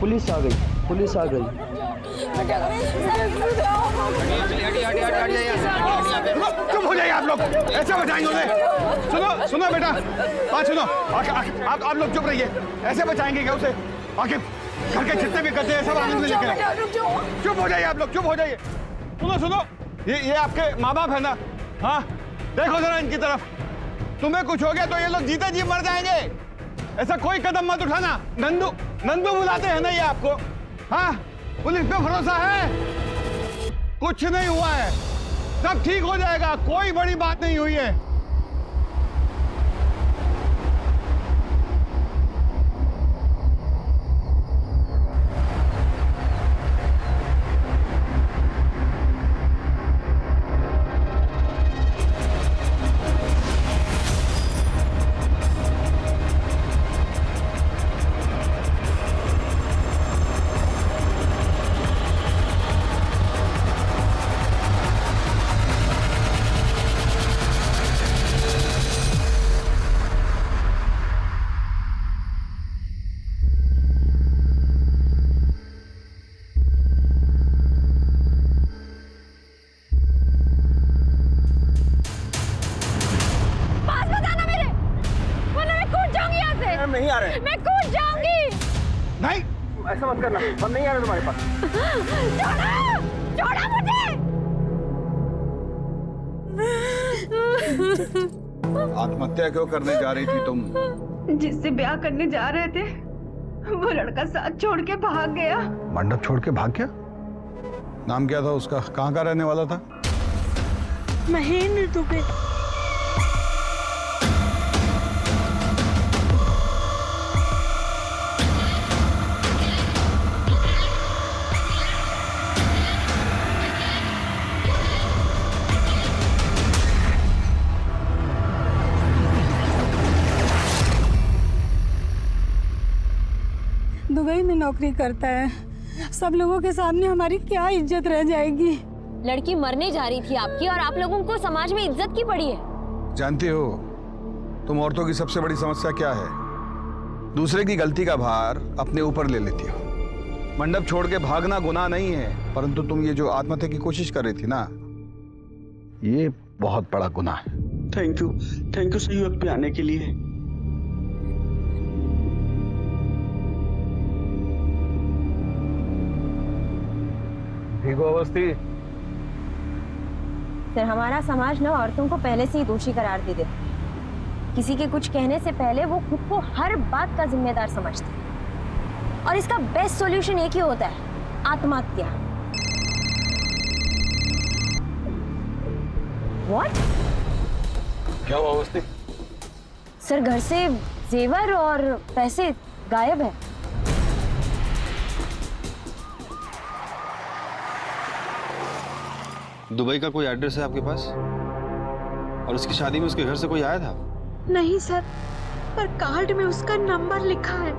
Police आ गई, police आ गई। चुप हो जाइए आप लोग, ऐसे बचाएंगे उन्हें। सुनो सुनो बेटा, बात सुनो। आप लोग चुप रहिए, ऐसे बचाएंगे क्या उसे? आखिर घर के जितने भी गद्दे हैं सब आनंद में लेके आए। चुप हो जाइए आप लोग, चुप हो जाइए। सुनो सुनो, ये आपके माँ बाप है ना? हाँ, देखो जरा इनकी तरफ। तुम्हें कुछ हो गया तो ये लोग जीते जी मर जाएंगे। ऐसा कोई कदम मत उठाना। नंदू नंदू बुलाते हैं ना ये आपको? हाँ, पुलिस पे भरोसा है? कुछ नहीं हुआ है, सब ठीक हो जाएगा, कोई बड़ी बात नहीं हुई है। नहीं आ रहे। मैं कूद जाऊंगी। नहीं, ऐसा मत करना, हम नहीं आ रहे तुम्हारे पास। छोड़ो, छोड़ो मुझे। आत्महत्या क्यों करने जा रही थी तुम? जिससे ब्याह करने जा रहे थे वो लड़का साथ छोड़ के भाग गया। मंडप छोड़ के भाग गया? नाम क्या था उसका? कहाँ का रहने वाला था? महेंद्र दुबे। दुबई में नौकरी करता है। सब लोगों के सामने हमारी क्या इज्जत रह जाएगी? लड़की मरने जा रही थी आपकी और आप लोगों को समाज में इज्जत की पड़ी है। जानती हो तुम औरतों की सबसे बड़ी समस्या क्या है? दूसरे की गलती का भार अपने ऊपर ले लेती हो। मंडप छोड़ के भागना गुनाह नहीं है, परंतु तुम ये जो आत्महत्या की कोशिश कर रही थी ना, ये बहुत बड़ा गुनाह है। थैंक यू सही वक्त पे आने के लिए। ठीक हो अवस्थी? सर, हमारा समाज ना औरतों को पहले से ही दोषी करार दे देता है। किसी के कुछ कहने से पहले वो खुद को हर बात का जिम्मेदार समझते हैं और इसका बेस्ट सॉल्यूशन एक ही होता है, आत्महत्या। व्हाट? क्या हुआ अवस्थी? सर, घर से जेवर और पैसे गायब है। दुबई का कोई एड्रेस है आपके पास? और उसकी शादी में उसके घर से कोई आया था? नहीं सर, पर कार्ड में उसका नंबर लिखा है।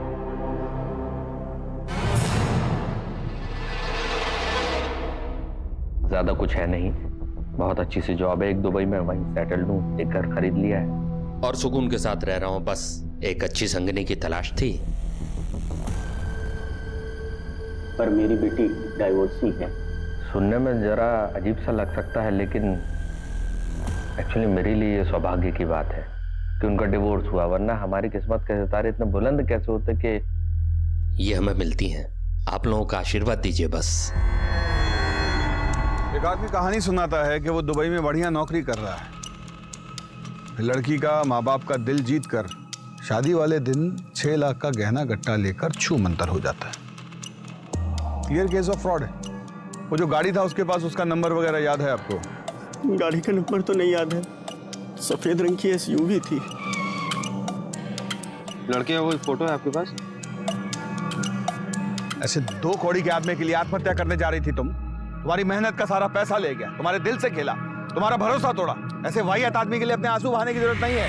ज्यादा कुछ है नहीं, बहुत अच्छी सी जॉब है एक दुबई में, वहीं सेटल्ड हूँ, एक घर खरीद लिया है और सुकून के साथ रह रहा हूँ। बस एक अच्छी संगनी की तलाश थी। पर मेरी बेटी डाइवोर्सी है। सुनने में जरा अजीब सा लग सकता है, लेकिन एक्चुअली मेरे लिए ये सौभाग्य की बात है कि उनका डिवोर्स हुआ, वरना हमारी किस्मत के सितारे इतने बुलंद कैसे होते कि ये हमें मिलती हैं। आप लोगों का आशीर्वाद दीजिए बस। एक आदमी कहानी सुनाता है कि वो दुबई में बढ़िया नौकरी कर रहा है। लड़की का माँ बाप का दिल जीत कर शादी वाले दिन 6 लाख का गहना गट्टा लेकर छू मंतर हो जाता है। क्लियर केस ऑफ फ्रॉड है। वो जो गाड़ी था उसके पास, उसका नंबर वगैरह याद है आपको? गाड़ी का नंबर तो नहीं याद है, सफेद रंग की एसयूवी थी। लड़के का कोई फोटो है आपके पास? ऐसे 2 कौड़ी के आदमी के लिए आत्महत्या करने जा रही थी तुम? तुम्हारी मेहनत का सारा पैसा ले गया, तुम्हारे दिल से खेला, तुम्हारा भरोसा तोड़ा। ऐसे वाहियात आदमी के लिए अपने आंसू बहाने की जरूरत नहीं है।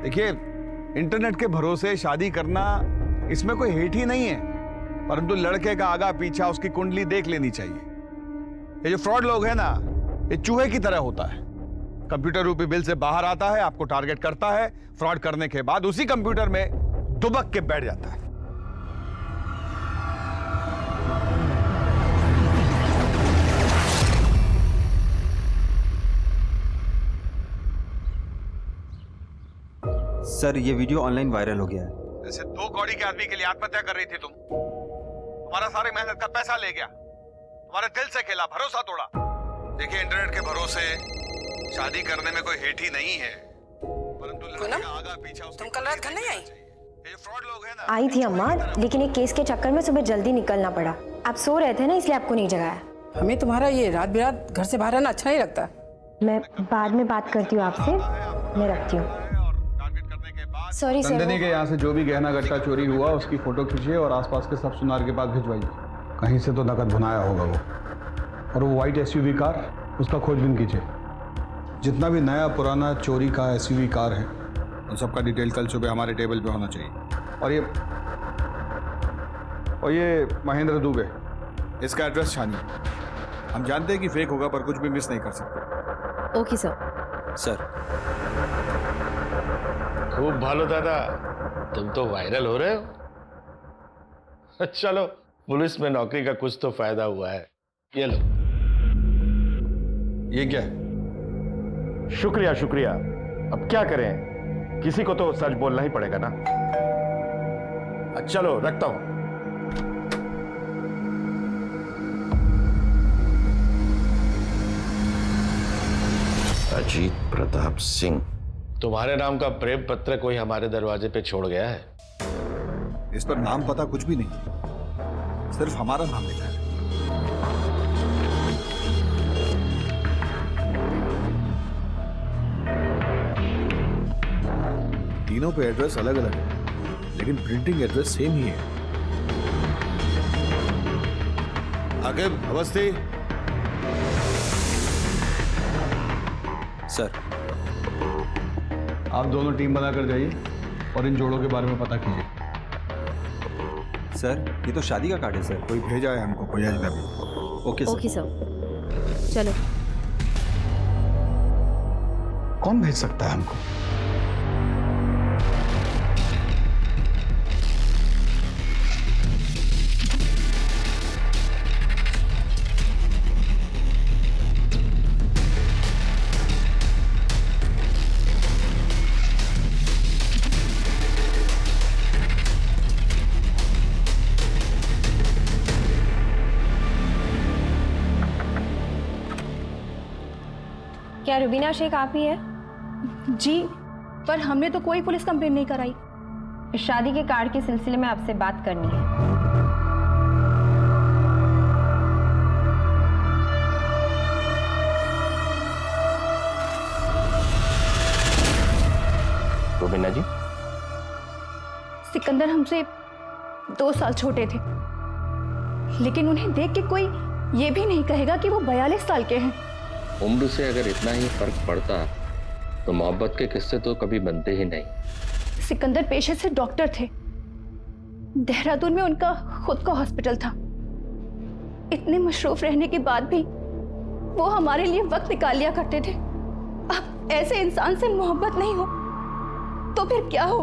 देखिए, इंटरनेट के भरोसे शादी करना, इसमें कोई हेट ही नहीं है, परंतु लड़के का आगा पीछा, उसकी कुंडली देख लेनी चाहिए। ये जो फ्रॉड लोग हैं ना, ये चूहे की तरह होता है। कंप्यूटर रूपी बिल से बाहर आता है, आपको टारगेट करता है, फ्रॉड करने के बाद उसी कंप्यूटर में दुबक के बैठ जाता है। सर ये वीडियो ऑनलाइन वायरल हो गया है। जैसे 2 कौड़ी के आदमी के लिए आत्महत्या कर रही थी तुम। तुम्हारा सारी मेहनत का पैसा ले गया, तुम्हारे दिल से खेला, भरोसा तोड़ा। देखिए इंटरनेट के भरोसे शादी करने में कोई हेठ ही नहीं है, परंतु लड़की का आगा पीछा तुम कल रात घर नहीं आई? ये फ्रॉड लोग हैं ना। आई थी अम्मा, लेकिन एक केस के चक्कर में सुबह जल्दी निकलना पड़ा। आप सो रहे थे ना, इसलिए आपको नहीं जगाया। हमें तुम्हारा ये रात बिरात घर से बाहर आना अच्छा नहीं लगता। मैं बाद में बात करती हूँ आपसे, मैं रखती हूँ। Sorry sir. नंदिनी के यहाँ से जो भी गहना गट्टा चोरी हुआ उसकी फोटो खींचिए और आसपास के सब सुनार के पास भिजवाइए। कहीं से तो नकद भुनाया होगा वो। और वो व्हाइट एसयूवी कार, उसका खोजबीन कीजिए। जितना भी नया पुराना चोरी का एसयूवी कार है उन सबका डिटेल कल सुबह हमारे टेबल पे होना चाहिए। और ये महेंद्र दुबे, इसका एड्रेस छानिए। हम जानते हैं कि फेक होगा पर कुछ भी मिस नहीं कर सकते। Okay sir. सर खूब भालो दादा, तुम तो वायरल हो रहे हो। चलो पुलिस में नौकरी का कुछ तो फायदा हुआ है। ये लो। ये क्या है? शुक्रिया शुक्रिया। अब क्या करें, किसी को तो सच बोलना ही पड़ेगा ना। चलो रखता हूं। अजीत प्रताप सिंह, तुम्हारे नाम का प्रेम पत्र कोई हमारे दरवाजे पे छोड़ गया है। इस पर नाम पता कुछ भी नहीं, सिर्फ हमारा नाम लिखा है। तीनों पे एड्रेस अलग अलग है, लेकिन प्रिंटिंग एड्रेस सेम ही है। आकिब, अवस्थी। सर आप दोनों टीम बनाकर जाइए और इन जोड़ों के बारे में पता कीजिए। सर ये तो शादी का कार्ड है सर। कोई भेजा है हमको, कोई अजनबी। Okay sir. ओके सर, चलो। कौन भेज सकता है हमको? क्या रुबीना शेख आप ही है? जी, पर हमने तो कोई पुलिस कंप्लेंट नहीं कराई। शादी के कार्ड के सिलसिले में आपसे बात करनी है। रुबीना जी, सिकंदर हमसे 2 साल छोटे थे, लेकिन उन्हें देख के कोई ये भी नहीं कहेगा कि वो 42 साल के हैं। उम्र से अगर इतना ही फर्क पड़ता तो मोहब्बत के किस्से तो कभी बनते ही नहीं। सिकंदर पेशे से डॉक्टर थे। देहरादून में उनका खुद का हॉस्पिटल था। इतने मशरूफ रहने के बाद भी वो हमारे लिए वक्त निकाल लिया करते थे। अब ऐसे इंसान से मोहब्बत नहीं हो तो फिर क्या हो?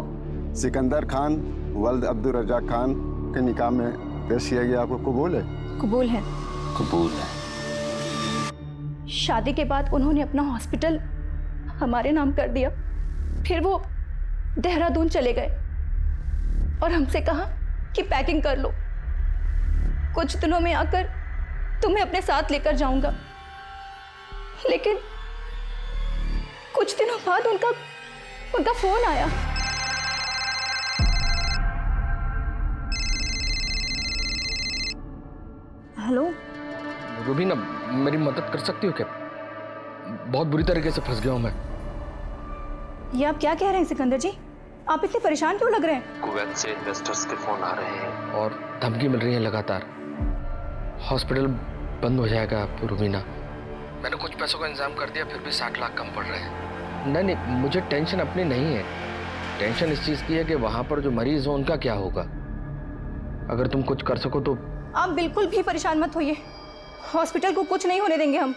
सिकंदर खान वल्द अब्दुल रज़ाक खान के निकाह में पेश किया गया, आपको कबूल है? कबूल है। कबूल है। शादी के बाद उन्होंने अपना हॉस्पिटल हमारे नाम कर दिया। फिर वो देहरादून चले गए और हमसे कहा कि पैकिंग कर लो, कुछ दिनों में आकर तुम्हें अपने साथ लेकर जाऊंगा। लेकिन कुछ दिनों बाद उनका फोन आया। हेलो रुबीना, मेरी मदद कर सकती हो क्या? बहुत बुरी तरीके से फंस गया हूं मैं। ये आप क्या कह रहे हैं सिकंदर जी? आप इतने परेशान क्यों लग रहे हैं? कुवैत से इन्वेस्टर्स के फोन आ रहे हैं और धमकी मिल रही है लगातार। हॉस्पिटल बंद हो जाएगा रुबीना। मैंने कुछ पैसों का इंतजाम कर दिया, फिर भी 60 लाख कम पड़ रहे हैं। नहीं, मुझे टेंशन अपनी नहीं है। टेंशन इस चीज़ की है कि वहाँ पर जो मरीज हो उनका क्या होगा। अगर तुम कुछ कर सको तो। आप बिल्कुल भी परेशान मत होइए, हॉस्पिटल को कुछ नहीं होने देंगे हम।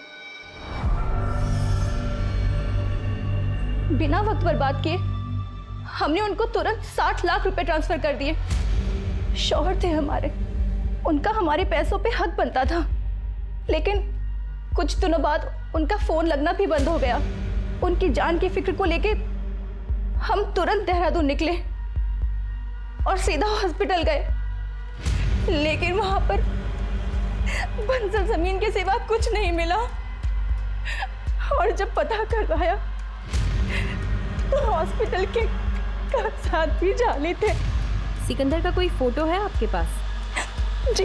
बिना वक्त बर्बाद किए हमने उनको तुरंत 60 लाख रुपए ट्रांसफर कर दिए। शौहर थे हमारे, उनका हमारे पैसों पे हक बनता था, लेकिन कुछ दिनों बाद उनका फोन लगना भी बंद हो गया। उनकी जान की फिक्र को लेके हम तुरंत देहरादून निकले और सीधा हॉस्पिटल गए, लेकिन वहां पर बंजर जमीन के सिवा कुछ नहीं मिला। और जब पता करवाया तो हॉस्पिटल के कागजात भी जाली थे। सिकंदर का कोई फोटो है आपके पास? जी,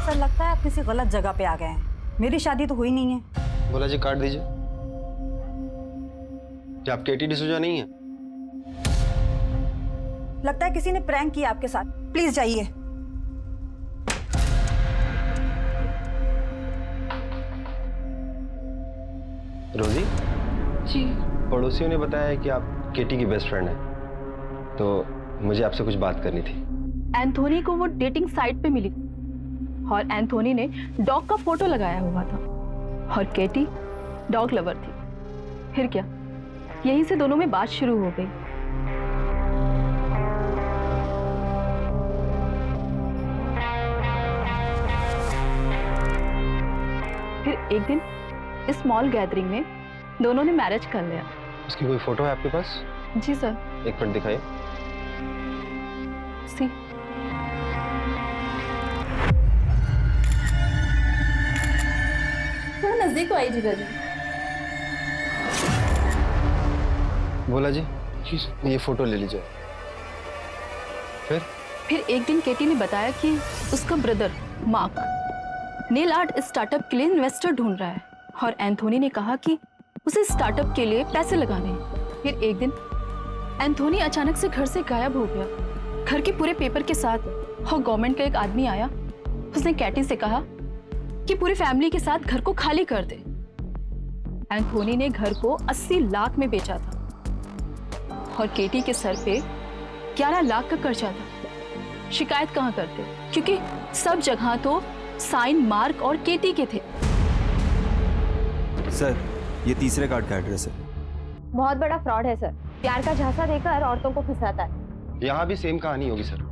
सर लगता है आप किसी गलत जगह पे आ गए हैं। मेरी शादी तो हुई नहीं है। बोला जी काट दीजिए। क्या आप केटी डिसूजा नहीं है? लगता है किसी ने प्रैंक किया आपके साथ। प्लीज जाइए। रोजी जी। पड़ोसियों ने बताया कि आप केटी की बेस्ट फ्रेंड हैं, तो मुझे आपसे कुछ बात करनी थी। एंथोनी को वो डेटिंग साइट पे मिली और एंथोनी ने डॉग का फोटो लगाया हुआ था और केटी डॉग लवर थी। फिर क्या, यहीं से दोनों में बात शुरू हो गई। फिर एक दिन इस स्मॉल गैदरिंग में दोनों ने मैरिज कर लिया। उसकी कोई फोटो है आपके पास? जी सर। एक मिनट दिखाइए। सी, थोड़ा नजदीक आई जी। बोला जी ये फोटो ले लीजिए। फिर एक दिन केटी ने बताया कि उसका brother mark nail art startup के लिए इन्वेस्टर ढूंढ रहा है और एंथोनी ने कहा कि उसे स्टार्टअप के लिए पैसे लगाने हैं। फिर एक दिन एंथोनी अचानक से घर से गायब हो गया, घर के पूरे पेपर के साथ। और गवर्नमेंट का एक आदमी आया, उसने कैटी से कहा कि पूरी फैमिली के साथ घर को खाली कर दे। एंथोनी ने घर को 80 लाख में बेचा था और केटी के सर पे 11 लाख का कर्जा था। शिकायत कहाँ करते, क्योंकि सब जगह तो साइन मार्क और केटी के थे। सर ये तीसरे कार्ड का एड्रेस है। बहुत बड़ा फ्रॉड है सर, प्यार का झांसा देकर औरतों को फंसाता है। यहाँ भी सेम कहानी होगी सर।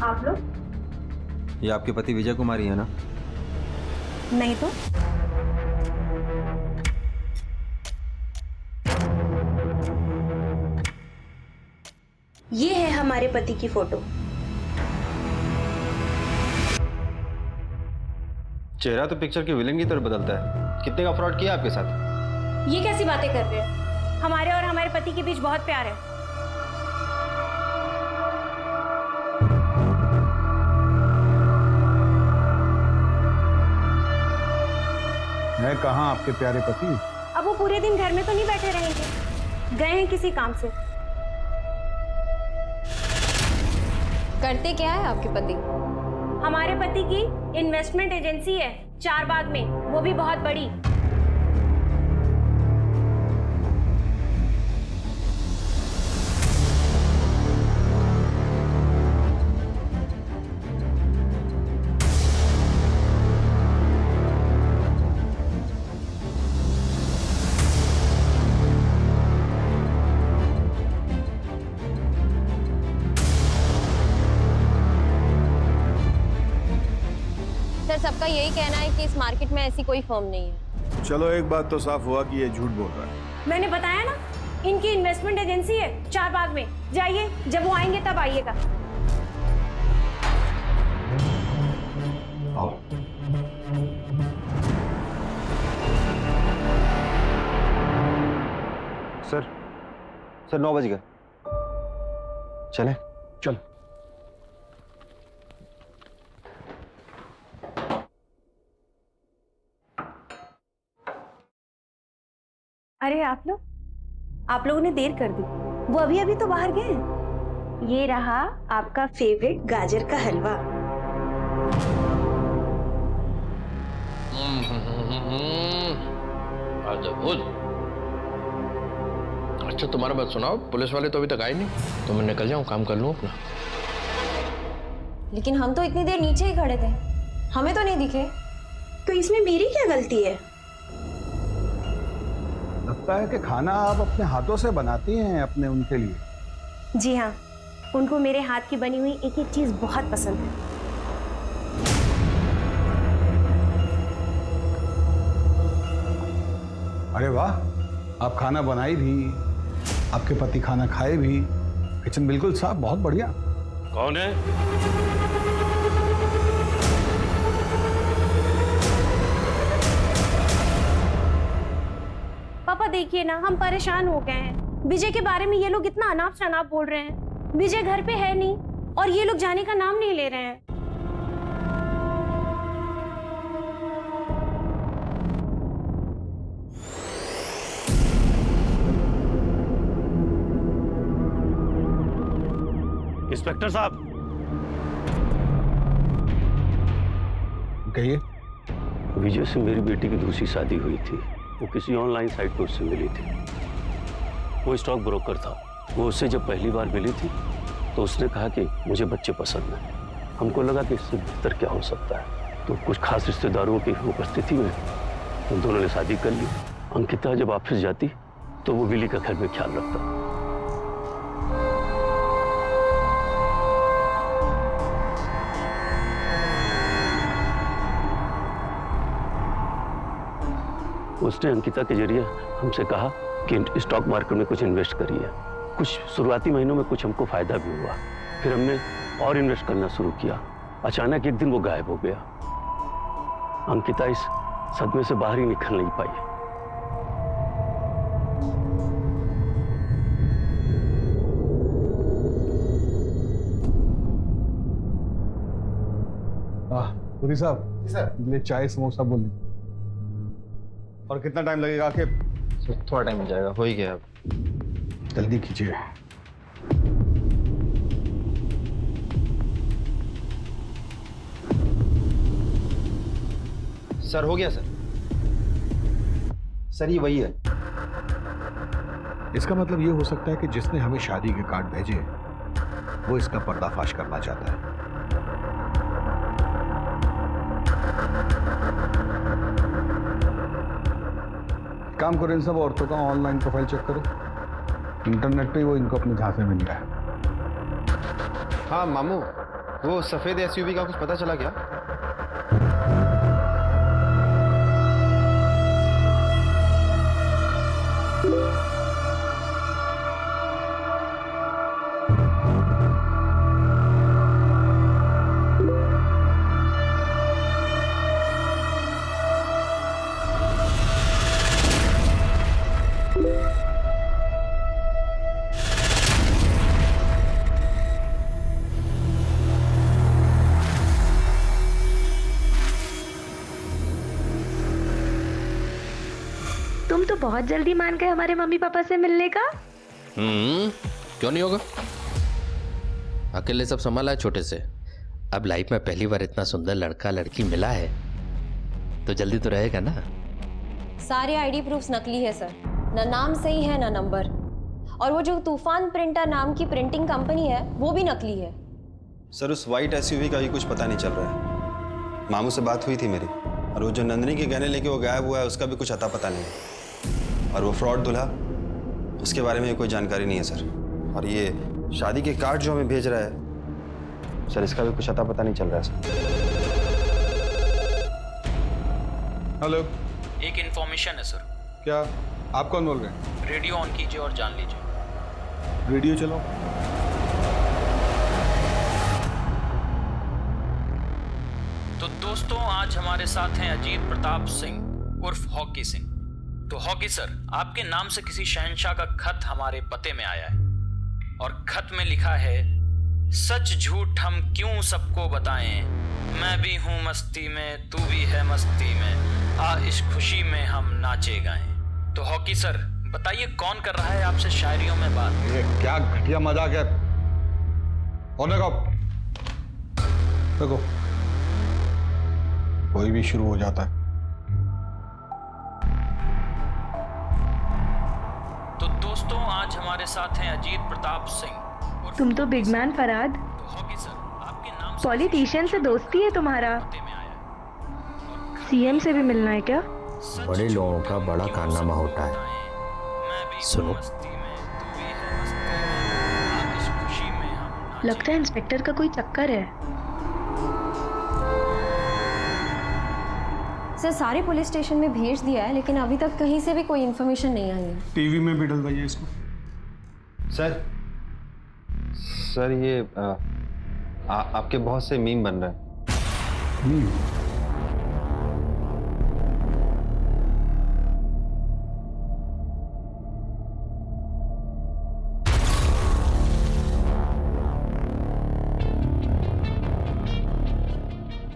आप लोग? ये आपके पति विजय कुमारी है ना? नहीं तो ये है हमारे पति की फोटो। चेहरा तो पिक्चर के विलेन की तरह बदलता है। कितने का फ्रॉड किया आपके साथ? ये कैसी बातें कर रहे हैं? हमारे और हमारे पति के बीच बहुत प्यार है। है कहाँ आपके प्यारे पति? अब वो पूरे दिन घर में तो नहीं बैठे रहेंगे, गए हैं किसी काम से। करते क्या है आपके पति? हमारे पति की इन्वेस्टमेंट एजेंसी है चारबाग में, वो भी बहुत बड़ी। सर सबका यही कहना है कि इस मार्केट में ऐसी कोई फर्म नहीं है। चलो एक बात तो साफ हुआ कि ये झूठ बोल रहा है। मैंने बताया ना, इनकी इन्वेस्टमेंट एजेंसी है चारबाग में। जाइए, जब वो आएंगे तब आइएगा। सर 9 बज गए, चले? चल। अरे आप लोगों ने देर कर दी। वो अभी अभी तो बाहर गए हैं। ये रहा आपका फेवरेट गाजर का हलवा। आज बोल। अच्छा तुम्हारा बात सुनाओ, पुलिस वाले तो अभी तक आए नहीं, तो मैं निकल जाऊं, काम कर लूं अपना। लेकिन हम तो इतनी देर नीचे ही खड़े थे, हमें तो नहीं दिखे। तो इसमें मेरी क्या गलती है? लगता है कि खाना आप अपने हाथों से बनाती हैं अपने उनके लिए। जी हाँ, उनको मेरे हाथ की बनी हुई एक एक चीज बहुत पसंद है। अरे वाह, आप खाना बनाई भी, आपके पति खाना खाए भी, किचन बिल्कुल साफ, बहुत बढ़िया। कौन है? पापा देखिए ना, हम परेशान हो गए हैं। विजय के बारे में ये लोग इतना अनाप शनाप बोल रहे हैं। विजय घर पे है नहीं और ये लोग जाने का नाम नहीं ले रहे हैं। इंस्पेक्टर साहब, कहिए। विजय से मेरी बेटी की दूसरी शादी हुई थी। वो किसी ऑनलाइन साइट पर उससे मिली थी। वो स्टॉक ब्रोकर था। वो उससे जब पहली बार मिली थी तो उसने कहा कि मुझे बच्चे पसंद हैं। हमको लगा कि इससे बेहतर क्या हो सकता है, तो कुछ खास रिश्तेदारों की उपस्थिति में उन दोनों ने शादी कर ली। अंकिता जब ऑफिस जाती तो वो विली का घर में ख्याल रखता। उसने अंकिता के जरिए हमसे कहा कि स्टॉक मार्केट में कुछ इन्वेस्ट करिए। कुछ शुरुआती महीनों में कुछ हमको फायदा भी हुआ। फिर हमने और इन्वेस्ट करना शुरू किया। अचानक एक दिन वो गायब हो गया। अंकिता इस सदमे से बाहर ही निकल नहीं पाई। पुरी साहब, सर चाय समोसा बोल दी। और कितना टाइम लगेगा? आके थोड़ा टाइम मिल जाएगा, हो ही गया। अब जल्दी कीजिए। सर हो गया सर। सर ये वही है। इसका मतलब ये हो सकता है कि जिसने हमें शादी के कार्ड भेजे वो इसका पर्दाफाश करना चाहता है। काम करो, इन सब औरतों का ऑनलाइन प्रोफाइल चेक करो। इंटरनेट पे वो इनको अपने झांसे मिल रहा है। हाँ मामू, वो सफेद एसयूवी का कुछ पता चला क्या? तुम तो बहुत जल्दी मान गए हमारे मम्मी पापा से मिलने का। क्यों नहीं होगा? अकेले सब संभाला है छोटे से। अब लाइफ में पहली बार इतना सुंदर लड़का लड़की मिला है तो जल्दी तो रहेगा ना। सारे आईडी प्रूफ्स नकली है सर, ना नाम सही है ना नंबर। और वो जो तूफान प्रिंटर नाम की प्रिंटिंग कंपनी है वो भी नकली है। सर उस वाइट एसयूवी का भी कुछ पता नहीं चल रहा है। मामू से बात हुई थी मेरी, और वो जो नंदिनी के गहने लेके वो गायब हुआ है उसका भी कुछ अता पता नहीं है। और वो फ्रॉड दूल्हा, उसके बारे में कोई जानकारी नहीं है सर। और ये शादी के कार्ड जो हमें भेज रहा है सर, इसका भी कुछ अता पता नहीं चल रहा है सर। हेलो, एक इन्फॉर्मेशन है सर। क्या? आप कौन बोल रहे हैं? रेडियो ऑन कीजिए और जान लीजिए। रेडियो चलो। तो दोस्तों, आज हमारे साथ हैं अजीत प्रताप सिंह उर्फ हॉकी सिंह। तो हॉकी सर, आपके नाम से किसी शहंशाह का खत हमारे पते में आया है और खत में लिखा है, सच झूठ हम क्यों सबको बताएं, मैं भी हूं मस्ती में तू भी है मस्ती में, आ इस खुशी में हम नाचे गाएं। तो हॉकी सर बताइए, कौन कर रहा है आपसे शायरियों में बात? ये क्या घटिया मजाक है। और देखो कोई भी शुरू हो जाता है। तो दोस्तों, आज हमारे साथ हैं अजीत प्रताप सिंह। तुम तो big man Farhad. Hockey sir, आपके नाम पॉलिटिशियन से दोस्ती है तुम्हारा। सीएम से भी मिलना है क्या? बड़े लोगों का बड़ा कारनामा होता है। सुनो, लगता है इंस्पेक्टर का कोई चक्कर है। सर सारे पुलिस स्टेशन में भेज दिया है, लेकिन अभी तक कहीं से भी कोई इन्फॉर्मेशन नहीं आई है। टीवी में भी डलवाइए इसको। सर ये आपके बहुत से मीम बन रहे हैं।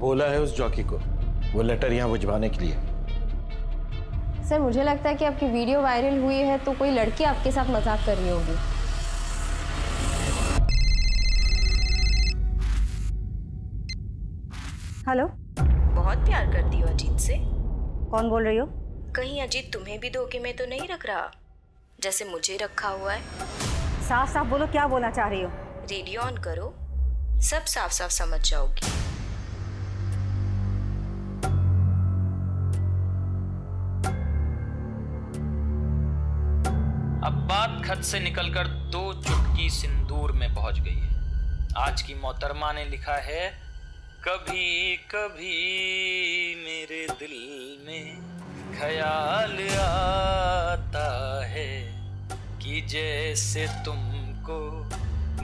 बोला है उस जॉकी को वो लेटर यहाँ भिजवाने के लिए। सर मुझे लगता है कि आपकी वीडियो वायरल हुई है तो कोई लड़की आपके साथ मजाक कर रही होगी। हेलो। बहुत प्यार करती हो अजीत से। कौन बोल रही हो? कहीं अजीत तुम्हें भी धोखे में तो नहीं रख रहा, जैसे मुझे रखा हुआ है? साफ साफ बोलो, क्या बोलना चाह रही हो? रेडियो ऑन करो, सब साफ साफ समझ जाओगी। अब बात खत से निकलकर 2 चुटकी सिंदूर में पहुंच गई है। आज की मोहतरमा ने लिखा है, कभी कभी मेरे दिल में ख्याल आता है कि जैसे तुमको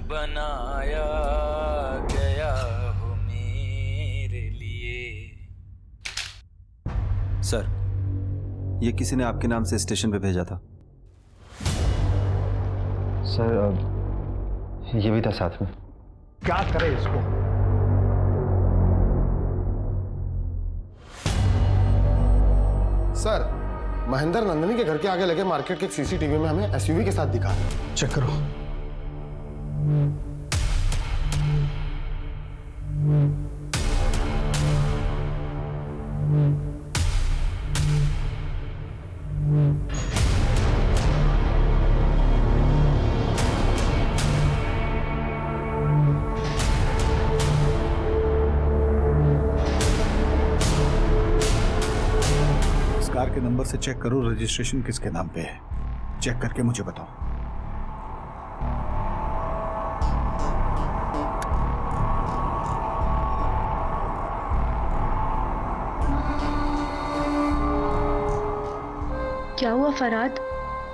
बनाया गया हो मेरे लिए। सर, ये किसी ने आपके नाम से स्टेशन पे भेजा था। सर ये भी था साथ में। क्या करे इसको? सर, महेंद्र नंदिनी के घर के आगे लगे मार्केट के एक सीसीटीवी में हमें एसयूवी के साथ दिखा। चेक करो। कार के नंबर से चेक करो रजिस्ट्रेशन किसके नाम पे है। चेक करके मुझे बताओ। क्या हुआ फरहाद,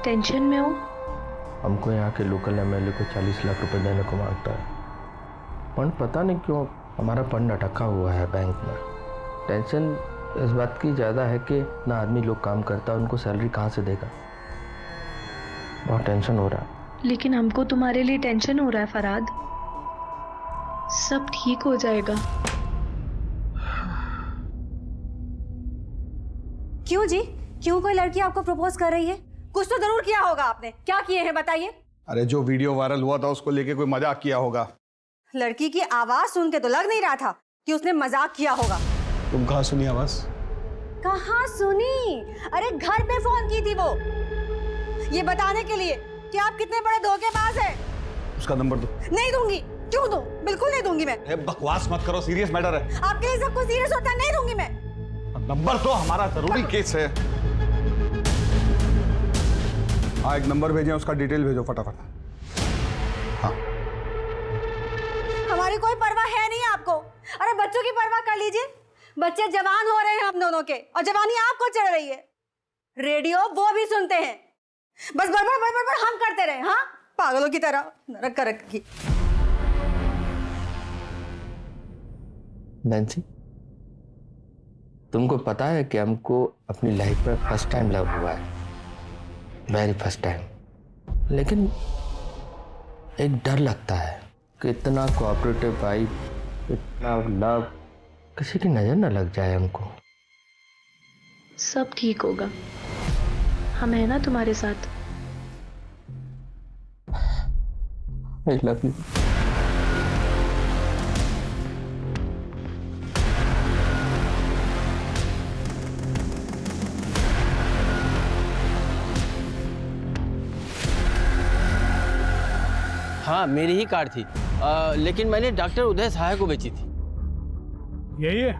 टेंशन में हो? हमको यहाँ के लोकल एमएलए को 40 लाख रुपए देने को मांगता है। फंड पता नहीं क्यों हमारा फंड अटका हुआ है बैंक में। टेंशन इस बात की ज़्यादा है कि ना आदमी लोग काम करता है, उनको सैलरी कहाँ से देगा। बहुत टेंशन हो रहा है। लेकिन हमको तुम्हारे लिए टेंशन हो रहा है फरहाद। सब ठीक हो जाएगा। क्यों जी? क्यों कोई लड़की आपको प्रपोज कर रही है? कुछ तो जरूर किया होगा आपने। क्या किए हैं बताइए? अरे जो वीडियो वायरल हुआ था उसको लेके कोई मजाक किया होगा। लड़की की आवाज सुन के तो लग नहीं रहा था कि उसने मजाक किया होगा। तुम कहाँ सुनी आवाज? कहाँ सुनी? अरे घर पे फोन की थी वो, ये बताने के लिए कि आप कितने बड़े धोखेबाज हैं। उसका नंबर दो। नहीं दूंगी। क्यों दूं? बिल्कुल नहीं दूंगी मैं। बकवास मत करो, सीरियस मैटर है। आपके लिए सब कुछ सीरियस होता है। नहीं दूंगी मैं। नंबर तो हमारा जरूरी केस है। हाँ, एक नंबर भेजें, उसका डिटेल भेजो फटाफट। हाँ। हमारी कोई परवाह है नहीं आपको। अरे बच्चों की परवाह कर लीजिए। बच्चे जवान हो रहे हैं हम दोनों के, और जवानी आपको चढ़ रही है। रेडियो वो भी सुनते हैं, बस बड़बड़ बड़बड़ बड़ हम करते रहे। हाँ, पागलों की तरह नरक कर रखी। नैन्सी, तुमको पता है कि हमको अपनी लाइफ में फर्स्ट टाइम लव हुआ है, वेरी फर्स्ट टाइम। लेकिन एक डर लगता है कि इतना कोऑपरेटिव वाइफ, इतना लव, किसी की नजर न लग जाए हमको। सब ठीक होगा, हम है ना तुम्हारे साथ। I love you. हाँ, मेरी ही कार थी, लेकिन मैंने डॉक्टर उदय सहाय को बेची थी। यही है?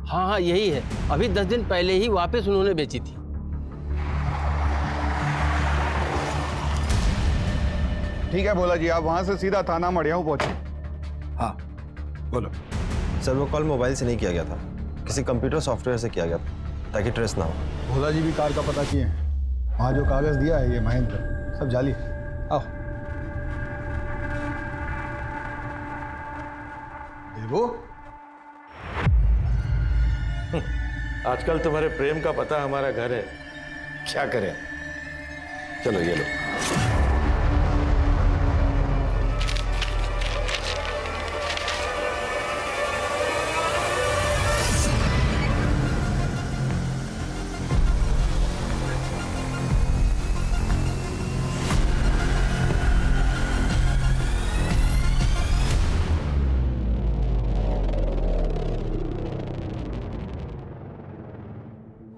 हाँ हाँ, यही है। अभी 10 दिन पहले ही वापस उन्होंने बेची थी। ठीक है भोला जी, आप वहां से सीधा थाना मड़ियाऊ पहुंचे। हाँ बोलो। सर वो कॉल मोबाइल से नहीं किया गया था, किसी कंप्यूटर सॉफ्टवेयर से किया गया था, ताकि ट्रेस ना हो। भोला जी भी कार का पता किए हैं, वहाँ जो कागज दिया है ये महेंद्र, सब जाली। आओ देवो। आजकल तुम्हारे प्रेम का पता हमारा घर है, क्या करें। चलो ये लो।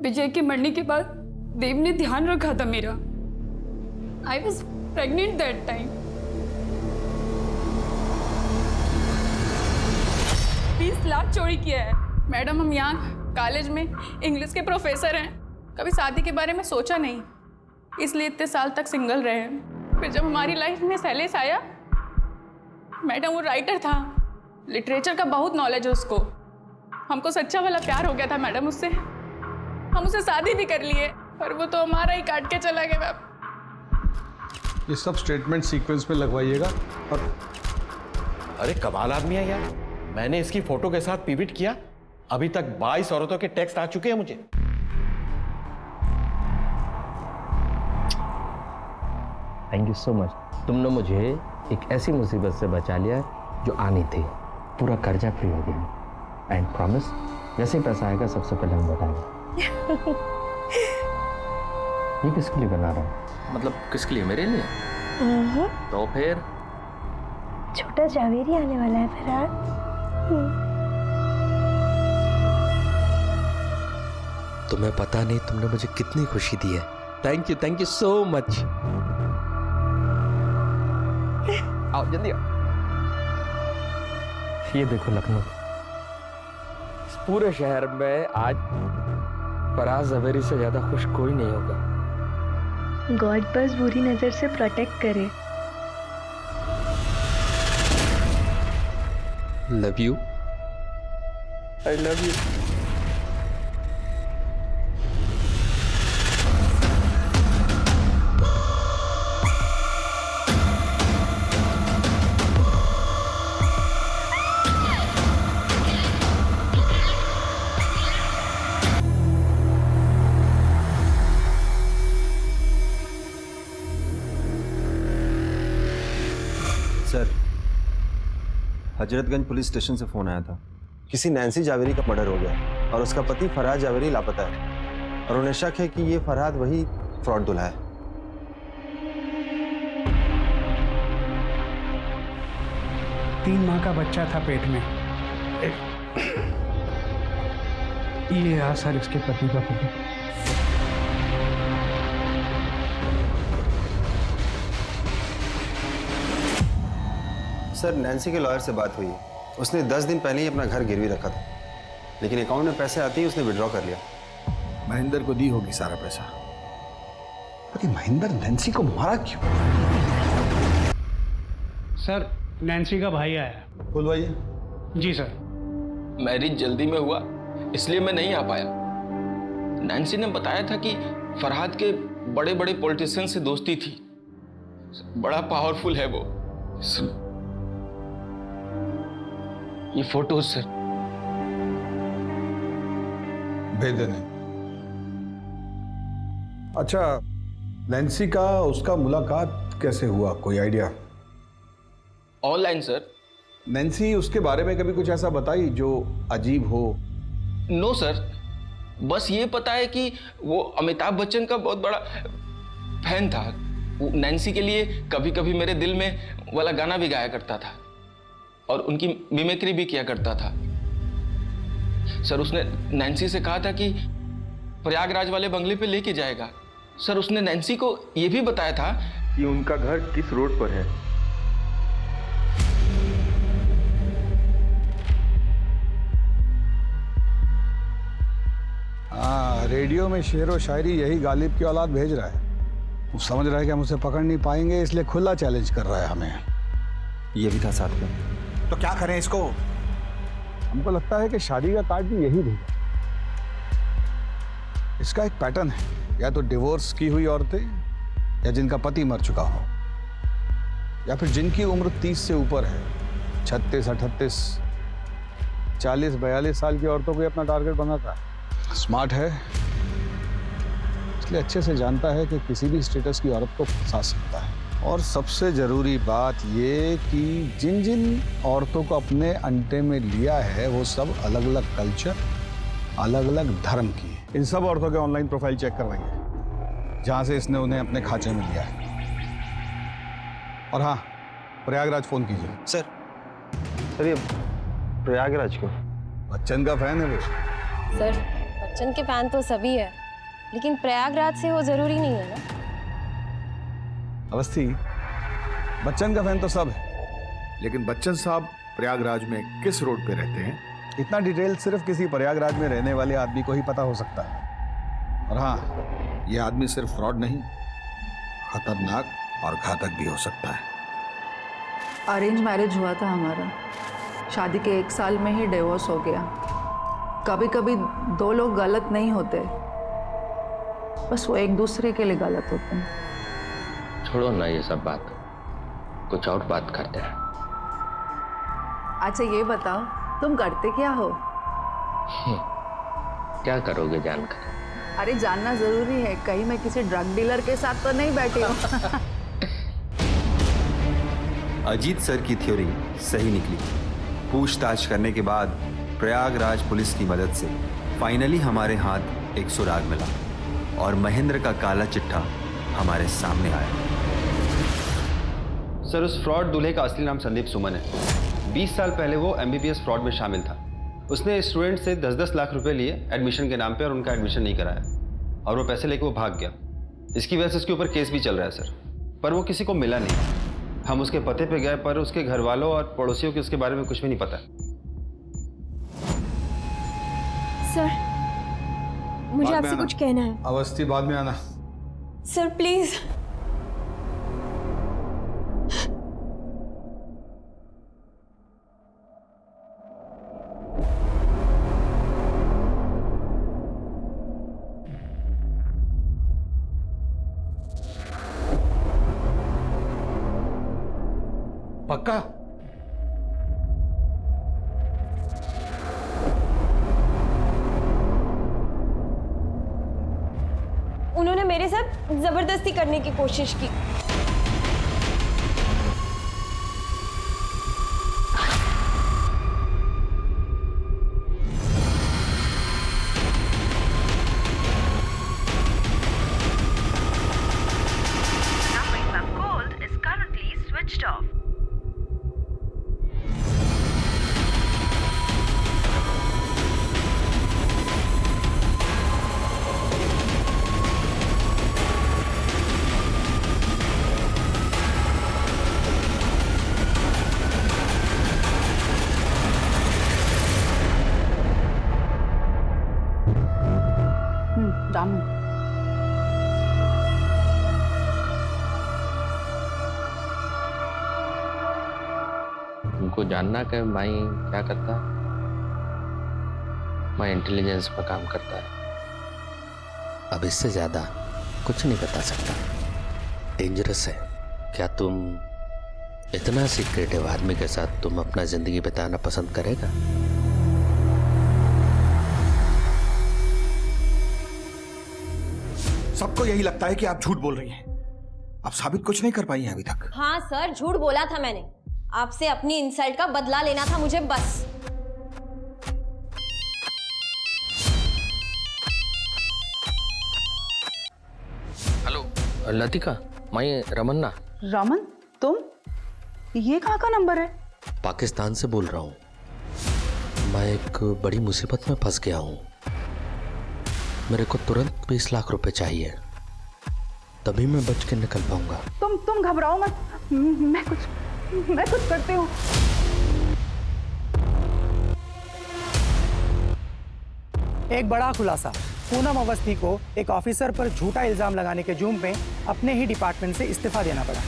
विजय के मरने के बाद देव ने ध्यान रखा था मेरा। I was pregnant that time. 20 lakh चोरी किया है। मैडम, हम यहाँ कॉलेज में इंग्लिश के प्रोफेसर हैं, कभी शादी के बारे में सोचा नहीं, इसलिए इतने साल तक सिंगल रहे। फिर जब हमारी लाइफ में शैलेश आया, मैडम वो राइटर था, लिटरेचर का बहुत नॉलेज है उसको, हमको सच्चा वाला प्यार हो गया था मैडम उससे। हम उसे शादी भी कर लिए, पर वो तो हमारा ही काट के चला गया। ये सब स्टेटमेंट सीक्वेंस में लगवाइएगा। और अरे कमाल आदमी है यार, मैंने इसकी फोटो के साथ पिविट किया, अभी तक 22 औरतों के टेक्स्ट आ चुके हैं मुझे। Thank you so much. तुमने मुझे एक ऐसी मुसीबत से बचा लिया जो आनी थी। पूरा कर्जा फ्री हो गया। एंड प्रॉमिस, जैसे पैसा आएगा सबसे पहले हम बताएंगे। ये किसके लिए बना रहा है? मतलब किसके लिए? मेरे लिए? तो फिर छोटा जावेरी आने वाला है फराद। तुम्हें पता नहीं तुमने मुझे कितनी खुशी दी है। Thank you so much. आओ जल्दी आओ। ये देखो लखनऊ, इस पूरे शहर में आज फराज जवेरी से ज्यादा खुश कोई नहीं होगा। गॉड बस बुरी नजर से प्रोटेक्ट करे। Love you. I love you. Sir, Hazratganj police station से फोन आया था, किसी नैन्सी जावेरी का मर्डर हो गया और उसका पति फरहाद जावेरी लापता है और उन्हें शक है कि ये फरहाद वही फ्रॉड दूल्हा है। तीन माह का बच्चा था पेट में। ये रहा सर इसके पति का फोटो। सर, नैन्सी के लॉयर से बात हुई, उसने 10 दिन पहले ही अपना घर गिरवी रखा था, लेकिन अकाउंट में पैसे आते ही उसने विड्रॉ कर लिया। महेंद्र को दी होगी सारा पैसा। पर ये महेंद्र नैन्सी को मारा क्यों? सर, नैन्सी का भाई आया। बुलवाइए। जी सर। मैरिज जल्दी में हुआ इसलिए मैं नहीं आ पाया। नैन्सी ने बताया था कि फरहाद के बड़े बड़े पॉलिटिशियन से दोस्ती थी, बड़ा पावरफुल है वो। ये फोटोज सर। भेज देने। अच्छा, नैन्सी का उसका मुलाकात कैसे हुआ, कोई आइडिया? Online sir. नैन्सी उसके बारे में कभी कुछ ऐसा बताई जो अजीब हो? नो सर, बस ये पता है कि वो अमिताभ बच्चन का बहुत बड़ा फैन था। नैन्सी के लिए कभी कभी मेरे दिल में वाला गाना भी गाया करता था और उनकी मिमिक्री भी किया करता था। सर, उसने नैन्सी से कहा था कि प्रयागराज वाले बंगले पे लेके जाएगा। सर, उसने नैन्सी को यह भी बताया था कि उनका घर किस रोड पर है रेडियो में शेर व शायरी यही गालिब की औलाद भेज रहा है। वो समझ रहा है कि हम उसे पकड़ नहीं पाएंगे, इसलिए खुला चैलेंज कर रहा है हमें। ये भी था साथ में। तो क्या करें इसको? हमको लगता है कि शादी का कार्ड भी यही भेजा। इसका एक पैटर्न है, या तो डिवोर्स की हुई औरतें, या जिनका पति मर चुका हो, या फिर जिनकी उम्र 30 से ऊपर है। 36, 38, 40, 42 साल की औरतों को अपना टारगेट बनाता है। स्मार्ट है, इसलिए अच्छे से जानता है कि किसी भी स्टेटस की औरत को फंसा सकता है। और सबसे जरूरी बात ये कि जिन जिन औरतों को अपने अंडे में लिया है वो सब अलग अलग कल्चर, अलग अलग धर्म की है। इन सब औरतों के ऑनलाइन प्रोफाइल चेक करवाएंगे जहां से इसने उन्हें अपने खांचे में लिया है। और हाँ, प्रयागराज फोन कीजिए। सर ये प्रयागराज क्यों? बच्चन का फैन है वो। सर, बच्चन के फैन तो सभी है, लेकिन प्रयागराज से वो जरूरी नहीं है ना। अवस्थी, बच्चन का फैन तो सब है, लेकिन बच्चन साहब प्रयागराज में किस रोड पे रहते हैं, इतना डिटेल सिर्फ किसी प्रयागराज में रहने वाले आदमी को ही पता हो सकता है। और हाँ, ये आदमी सिर्फ फ्रॉड नहीं, खतरनाक और घातक भी हो सकता है। अरेंज मैरिज हुआ था हमारा, शादी के 1 साल में ही डिवोर्स हो गया। कभी कभी 2 लोग गलत नहीं होते, बस वो एक दूसरे के लिए गलत होते हैं। छोड़ो ना ये सब बात, कुछ और बात करते हैं। अच्छा ये बताओ, तुम करते क्या हो? क्या करोगे जानकर? अरे जानना जरूरी है, कहीं मैं किसी ड्रग डीलर के साथ तो नहीं बैठी हूँ। अजीत सर की थ्योरी सही निकली। पूछताछ करने के बाद प्रयागराज पुलिस की मदद से फाइनली हमारे हाथ एक सुराग मिला और महेंद्र का काला चिट्ठा हमारे सामने आया। सर, उस फ्रॉड दूल्हे का असली नाम संदीप सुमन है। 20 साल पहले वो MBBS फ्रॉड में शामिल था। उसने स्टूडेंट से 10-10 लाख रुपए लिए एडमिशन के नाम पे और उनका एडमिशन नहीं कराया, और वो पैसे लेके वो भाग गया। इसकी वजह से उसके ऊपर केस भी चल रहा है सर, पर वो किसी को मिला नहीं। हम उसके पते पे गए, पर उसके घर वालों और पड़ोसियों को उसके बारे में कुछ भी नहीं पता। सर, मुझे आपसे कुछ कहना है। अवस्थी, बाद में आना। Sir please. पक्का? उन्होंने मेरे साथ जबरदस्ती करने की कोशिश की। रामू, तुमको जानना कि माई क्या करता है? माई इंटेलिजेंस पर काम करता है। अब इससे ज्यादा कुछ नहीं बता सकता, डेंजरस है। क्या तुम इतना सीक्रेटिव आदमी के साथ तुम अपना जिंदगी बिताना पसंद करेगा? सबको यही लगता है कि आप झूठ बोल रही हैं। आप साबित कुछ नहीं कर पाई हैं अभी तक। हाँ सर, झूठ बोला था मैंने। आपसे अपनी इंसल्ट का बदला लेना था मुझे, बस। हेलो लतिका, मैं रमन्ना। रमन, तुम? ये कहाँ का नंबर है? पाकिस्तान से बोल रहा हूँ। मैं एक बड़ी मुसीबत में फंस गया हूँ। मेरे को तुरंत 20 लाख रुपए चाहिए, तभी मैं बच के निकल पाऊंगा। तुम घबराओ मत, मैं कुछ करती हूँ। एक बड़ा खुलासा, पूनम अवस्थी को एक ऑफिसर पर झूठा इल्जाम लगाने के जुर्म में अपने ही डिपार्टमेंट से इस्तीफा देना पड़ा।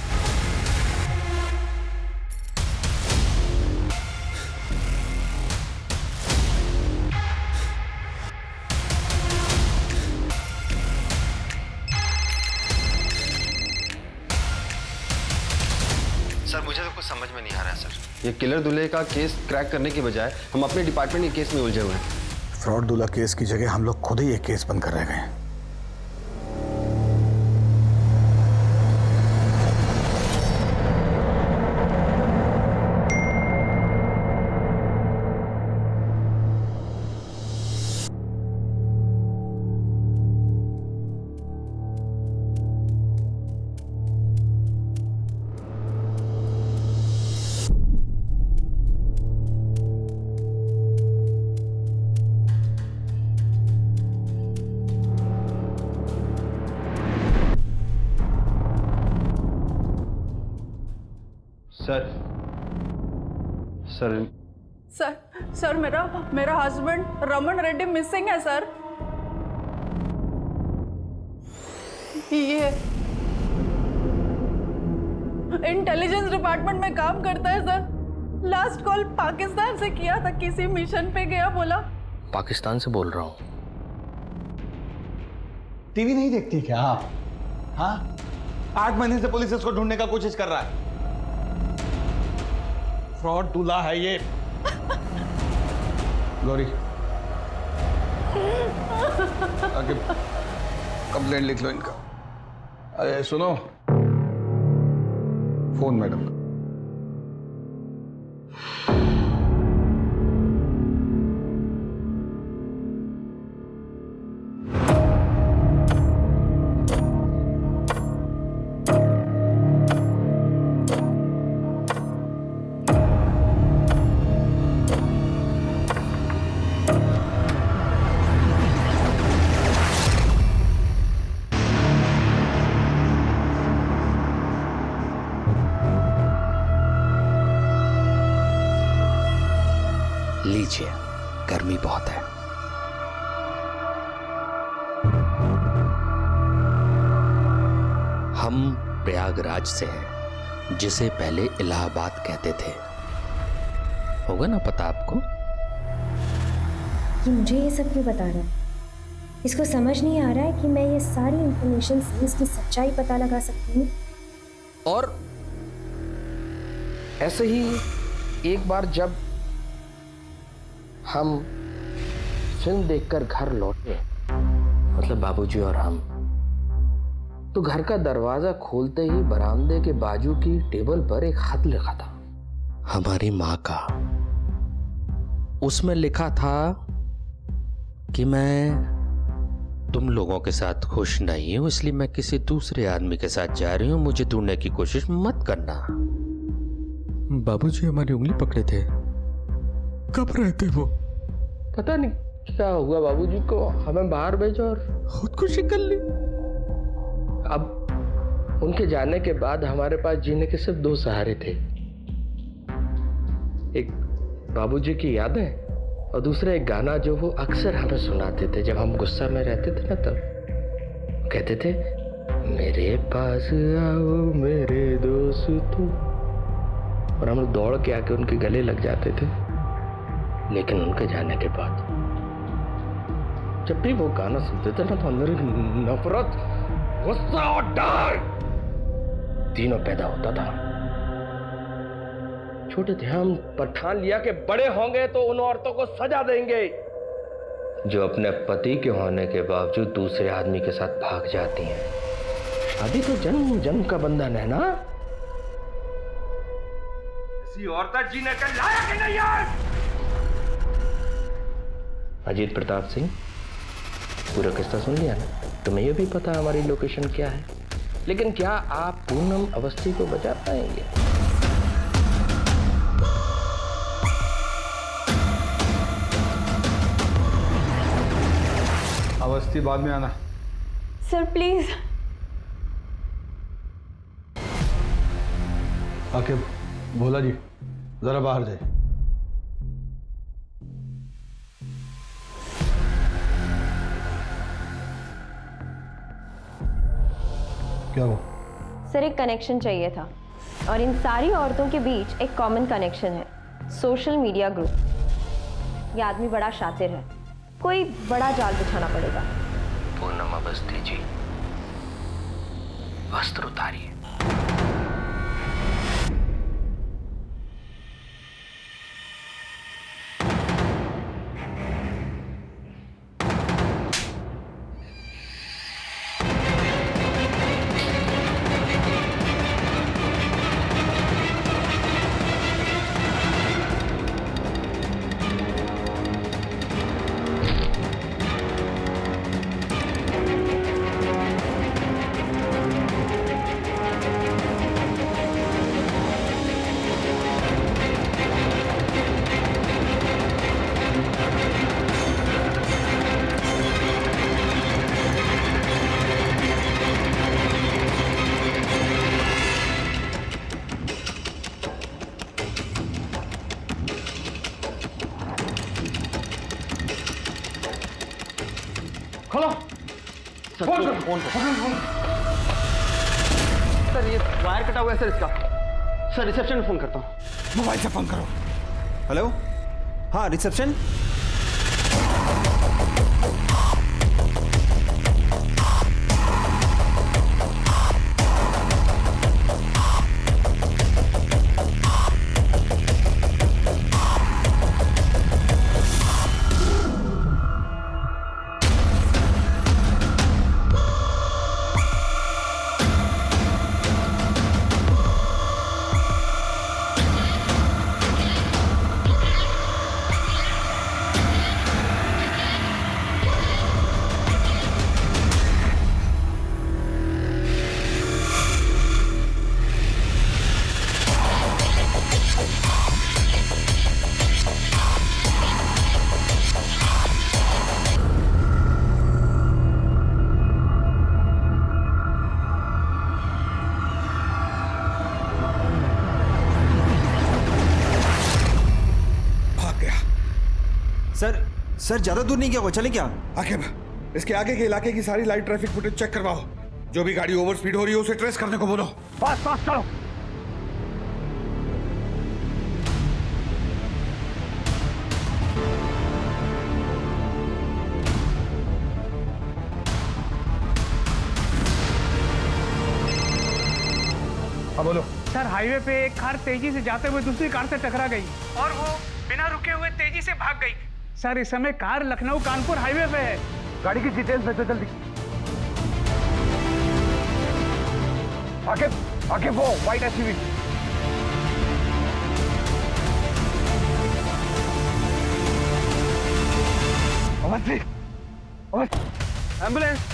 सर मुझे तो कुछ समझ में नहीं आ रहा है सर। ये किलर दूल्हे का केस क्रैक करने के बजाय हम अपने डिपार्टमेंट के केस में उलझे हुए हैं। फ्रॉड दूल्हा केस की जगह हम लोग खुद ही एक केस बंद कर रह गए हैं। सर सर सर सर मेरा हस्बैंड रमन रेड्डी मिसिंग है सर। ये इंटेलिजेंस डिपार्टमेंट में काम करता है सर। लास्ट कॉल पाकिस्तान से किया था, किसी मिशन पे गया बोला। पाकिस्तान से बोल रहा हूँ। टीवी नहीं देखती क्या आप? हाँ, 8 महीने से पुलिस इसको ढूंढने का कोशिश कर रहा है। फ्रॉड दूल्हा है ये। गौरी आगे कंप्लेंट लिख लो इनका। अरे सुनो, फोन मैडम का। लीजिए, गर्मी बहुत है। हम प्रयागराज से हैं, जिसे पहले इलाहाबाद कहते थे। होगा ना पता आपको? ये मुझे ये सब क्यों बता रहा है? इसको समझ नहीं आ रहा है कि मैं ये सारी इंफॉर्मेशन से इसकी सच्चाई पता लगा सकती हूँ। और ऐसे ही एक बार जब हम फिल्म देखकर घर लौटे, मतलब बाबूजी और हम, तो घर का दरवाजा खोलते ही बरामदे के बाजू की टेबल पर एक खत लिखा था, हमारी माँ का। उसमें लिखा था कि मैं तुम लोगों के साथ खुश नहीं हूं, इसलिए मैं किसी दूसरे आदमी के साथ जा रही हूं, मुझे ढूंढने की कोशिश मत करना। बाबूजी हमारी उंगली पकड़े थे। कब रहते वो? पता नहीं क्या हुआ बाबूजी को, हमें बाहर भेजा और खुदकुशी कर ली। अब उनके जाने के बाद हमारे पास जीने के सिर्फ 2 सहारे थे, एक बाबूजी की यादें और दूसरा एक गाना जो वो अक्सर हमें सुनाते थे जब हम गुस्सा में रहते थे ना। तब कहते थे, मेरे पास आओ मेरे दोस्तों, और हम दौड़ के आके उनके गले लग जाते थे। लेकिन उनके जाने के बाद जब भी वो गाना सुनते थे ना, तो अंदर नफरत, गुस्सा और डर तीनों पैदा होता था। छोटे थे हम, पर ठान लिया कि बड़े होंगे तो उन औरतों को सजा देंगे जो अपने पति के होने के बावजूद दूसरे आदमी के साथ भाग जाती हैं। शादी तो जन्म जन्म का बंधन है ना। ऐसी औरत जीने के लायक नहीं है। अजीत प्रताप सिंह, पूरा किस्सा सुन लिया ना? तुम्हें ये भी पता हमारी लोकेशन क्या है, लेकिन क्या आप पूनम अवस्थी को बचा पाएंगे? अवस्थी बाद में आना। Sir please. आके भोला जी जरा बाहर जाए। क्या हुआ? सर एक कनेक्शन चाहिए था और इन सारी औरतों के बीच एक कॉमन कनेक्शन है, सोशल मीडिया ग्रुप। ये आदमी बड़ा शातिर है, कोई बड़ा जाल बिछाना पड़ेगा। पूनम अवस्थी जी, वस्त्र उतारिए। खोलो फोन करो, फोन सर ये वायर कटा हुआ है सर इसका। सर रिसेप्शन में फोन करता हूँ। मोबाइल से फोन करो। हेलो, हाँ रिसेप्शन। सर ज्यादा दूर नहीं गया वो, चले क्या? आखिर इसके आगे के इलाके की सारी लाइव ट्रैफिक फुटेज चेक करवाओ। जो भी गाड़ी ओवर स्पीड हो रही है उसे ट्रेस करने को बोलो। फास्ट फास्ट चलो। हाँ बोलो। सर हाईवे पे एक कार तेजी से जाते हुए दूसरी कार से टकरा गई और वो बिना रुके हुए तेजी से भाग गई। सर इस समय कार लखनऊ कानपुर हाईवे पे है। गाड़ी की डिटेल्स भेजो जल्दी। आगे वो व्हाइट एसयूवी। अवस्थी, एम्बुलेंस।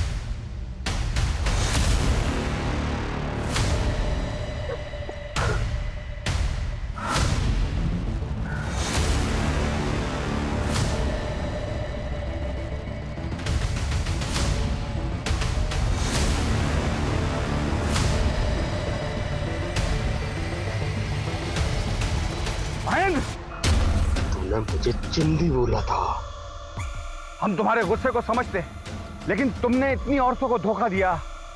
तूने मुझे चिंदी बोला था। हम तुम्हारे गुस्से को समझते, लेकिन तुमने इतनी औरतों को धोखा दिया,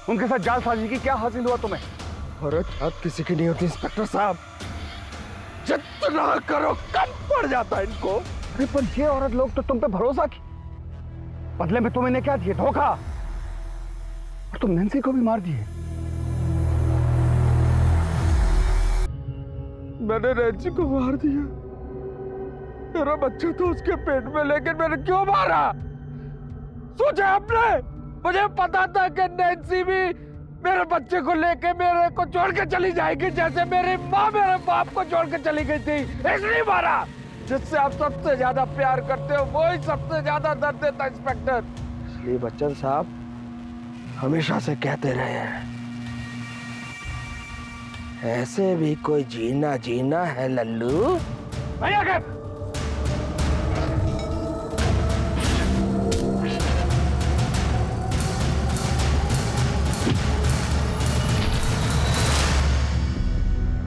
उनके साथ जालसाजी की क्या हासिल हुआ तुम्हें? औरत आप किसी की नहीं होती इंस्पेक्टर साहब। जितना करो कम पड़ जाता है इनको। अरे पर ये औरत लोग तो तुम पे भरोसा की, बदले में तुम इन्हें क्या दिए? धोखा। और तुम नैन्सी को भी मार दिए। मैंने नैन्सी को मार दिया। मेरा बच्चा तो उसके पेट में, लेकिन मैंने क्यों मारा? सोचा आपने? मुझे पता था कि नैन्सी भी मेरे बच्चे को लेके मेरे को छोड़ के चली जाएगी, जैसे मेरी माँ मेरे बाप को छोड़ के चली गई थी। इसलिए मारा। जिससे आप सबसे ज्यादा प्यार करते हो वही सबसे ज्यादा दर्द देता इंस्पेक्टर। इसलिए बच्चन साहब हमेशा से कहते रहे हैं, ऐसे भी कोई जीना जीना है लल्लू। भैया के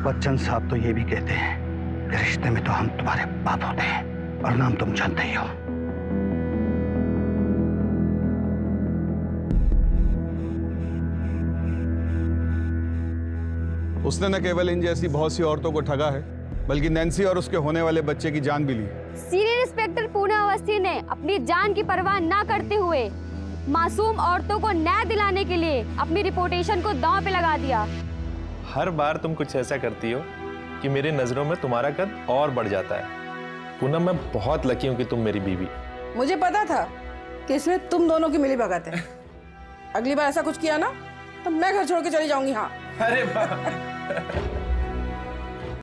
बच्चन साहब तो ये भी कहते हैं कि रिश्ते में तो हम तुम्हारे बाप होते हैं और नाम तुम जानते ही हो। उसने न केवल इन जैसी बहुत सी औरतों को ठगा है, बल्कि नैन्सी और उसके होने वाले बच्चे की जान भी ली। सीनियर इंस्पेक्टर पूना अवस्थी ने अपनी जान की परवाह ना करते हुए मासूम औरतों को न्याय दिलाने के लिए अपनी रिपुटेशन को दांव पे लगा दिया। हर बार तुम कुछ ऐसा करती हो कि मेरी नजरों में तुम्हारा कद और बढ़ जाता है। पूनम, मैं बहुत लकी हूँ कि तुम मेरी बीवी। मुझे पता था कि इसमें तुम दोनों की मिली भगत है। अगली बार ऐसा कुछ किया ना तो मैं घर छोड़ के चली जाऊंगी। हाँ। अरे